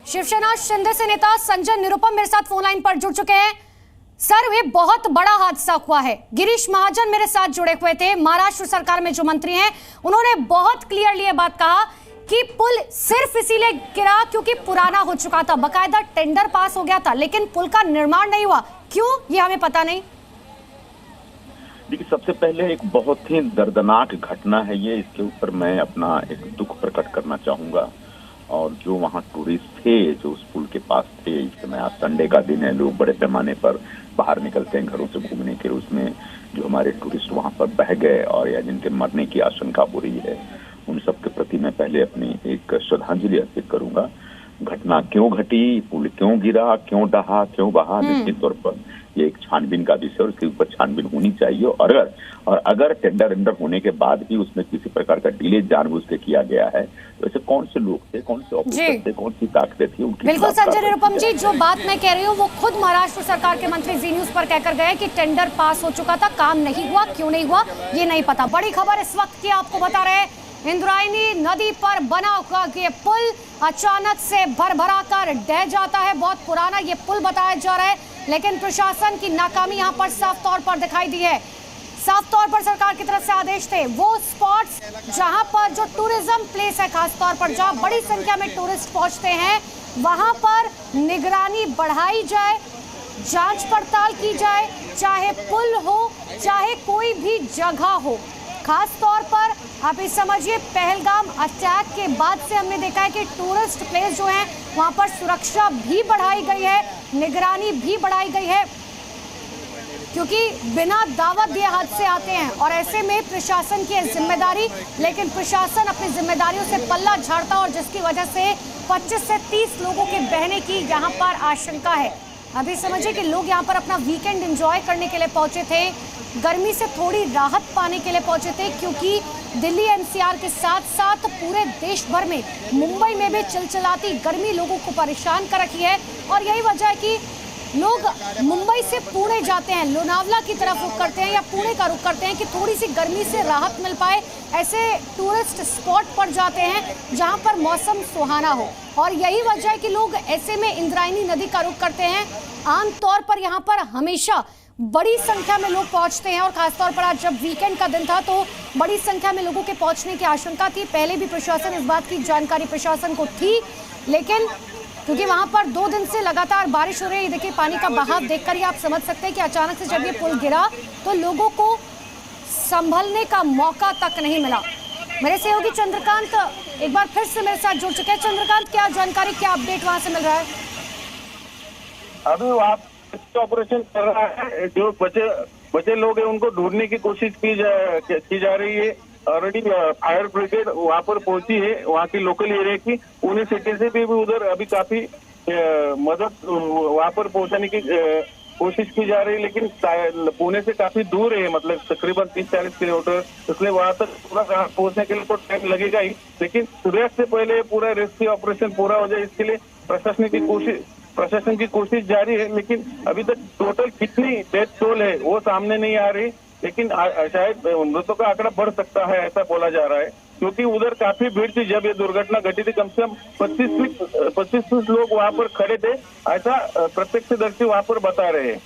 शिवसेना शिंदे से नेता संजय निरुपम मेरे साथ फोन लाइन पर जुड़ चुके हैं। सर, ये बहुत बड़ा हादसा हुआ है। गिरीश महाजन मेरे साथ जुड़े हुए थे, महाराष्ट्र सरकार में जो मंत्री हैं, उन्होंने बहुत क्लियरली ये बात कहा कि पुल सिर्फ इसीलिए गिरा क्योंकि पुराना हो चुका था, बकायदा टेंडर पास हो गया था, लेकिन पुल का निर्माण नहीं हुआ। क्यों, ये हमें पता नहीं। देखिए, सबसे पहले एक बहुत ही दर्दनाक घटना है ये, इसके ऊपर मैं अपना एक दुख प्रकट करना चाहूंगा। और जो वहाँ टूरिस्ट थे जो उस पुल के पास थे, इस समय आज संडे का दिन है, लोग बड़े पैमाने पर बाहर निकलते हैं घरों से घूमने के, उसमें जो हमारे टूरिस्ट वहाँ पर बह गए और या जिनके मरने की आशंका हो रही है, उन सब के प्रति मैं पहले अपनी एक श्रद्धांजलि अर्पित करूंगा। घटना क्यों घटी, पुल क्यों गिरा, क्यों डहा, क्यों बहा, निश्चित तौर पर ये एक छानबीन का विषय और उसके ऊपर छानबीन होनी चाहिए। और अगर टेंडर होने के बाद भी उसमें किसी प्रकार का डिले जानबूझ के किया गया है, तो ऐसे कौन से लोग थे, कौन से ऑफिसर थे, कौन सी ताकतें थी उनकी। बिल्कुल संजय निरुपम जी, जो बात मैं कह रही हूँ वो खुद महाराष्ट्र सरकार के मंत्री जी न्यूज पर कहकर गए कि टेंडर पास हो चुका था, काम नहीं हुआ। क्यों नहीं हुआ ये नहीं पता। बड़ी खबर इस वक्त की आपको बता रहे हैं, इंद्रायणी नदी पर बना हुआ ये पुल अचानक से भरभरा कर ढह जाता है। बहुत पुराना ये पुल बताया जा रहा है, लेकिन प्रशासन की नाकामी यहाँ पर साफ तौर पर दिखाई दी है। साफ तौर पर सरकार की तरफ से आदेश थे, वो स्पॉट्स जहां पर जो टूरिज्म प्लेस है, खास तौर पर जहां बड़ी संख्या में टूरिस्ट पहुंचते हैं, वहां पर निगरानी बढ़ाई जाए, जांच पड़ताल की जाए, चाहे पुल हो चाहे कोई भी जगह हो। खास तौर पर आप इस समझिए, पहलगाम अटैक के बाद से हमने देखा है कि टूरिस्ट प्लेस जो है वहां पर सुरक्षा भी बढ़ाई गई है, निगरानी भी बढ़ाई गई है, क्योंकि बिना दावत दिए हादसे आते हैं और ऐसे में प्रशासन की जिम्मेदारी, लेकिन प्रशासन अपनी जिम्मेदारियों से पल्ला झाड़ता और जिसकी वजह से 25 से 30 लोगों के बहने की यहाँ पर आशंका है। अभी समझिए कि लोग यहाँ पर अपना वीकेंड एंजॉय करने के लिए पहुंचे थे, गर्मी से थोड़ी राहत पाने के लिए पहुंचे थे, क्योंकि दिल्ली एनसीआर के साथ साथ पूरे देश भर में, मुंबई में भी चिलचिलाती गर्मी लोगों को परेशान कर रखी है। और यही वजह है कि लोग मुंबई से पुणे जाते हैं, लोनावला की तरफ रुख करते हैं या पुणे का रुख करते हैं कि थोड़ी सी गर्मी से राहत मिल पाए। ऐसे टूरिस्ट स्पॉट पर जाते हैं जहां पर मौसम सुहाना हो, और यही वजह है कि लोग ऐसे में इंद्रायणी नदी का रुख करते हैं। आमतौर पर यहाँ पर हमेशा बड़ी संख्या में लोग पहुंचते हैं और खासतौर पर आज जब वीकेंड का दिन था तो बड़ी संख्या में लोगों के पहुंचने की आशंका थी। पहले भी प्रशासन इस बात की जानकारी प्रशासन को थी, लेकिन क्योंकि वहां पर 2 दिन से लगातार बारिश हो रही है, देखिए पानी का बहाव देखकर ही आप समझ सकते हैं कि अचानक से जब ये पुल गिरा तो लोगों को संभलने का मौका तक नहीं मिला। मेरे सहयोगी चंद्रकांत एक बार फिर से मेरे साथ जुड़ चुके हैं। चंद्रकांत, क्या जानकारी, क्या अपडेट वहां से मिल रहा है? अभी वहाँ ऑपरेशन कर रहा है, जो बचे लोग हैं उनको ढूंढने की कोशिश की जा रही है। ऑलरेडी फायर ब्रिगेड वहाँ पर पहुंची है, वहाँ की लोकल एरिया की, पुणे सिटी से भी उधर अभी काफी मदद वहाँ पर पहुंचाने की कोशिश की जा रही है, लेकिन पुणे से काफी दूर है, मतलब तकरीबन 30-40 किलोमीटर, इसलिए वहाँ तक पूरा पहुंचने के लिए तो टाइम लगेगा ही। लेकिन सूर्यास्त से पहले पूरा रेस्क्यू ऑपरेशन पूरा हो जाए, इसके लिए प्रशासन की कोशिश जारी है। लेकिन अभी तक टोटल कितनी डेथ टोल है वो सामने नहीं आ रही, लेकिन शायद मृतकों का आंकड़ा बढ़ सकता है, ऐसा बोला जा रहा है, क्योंकि उधर काफी भीड़ थी जब ये दुर्घटना घटी थी। कम से कम 25 लोग वहाँ पर खड़े थे, ऐसा प्रत्यक्षदर्शी वहाँ पर बता रहे हैं।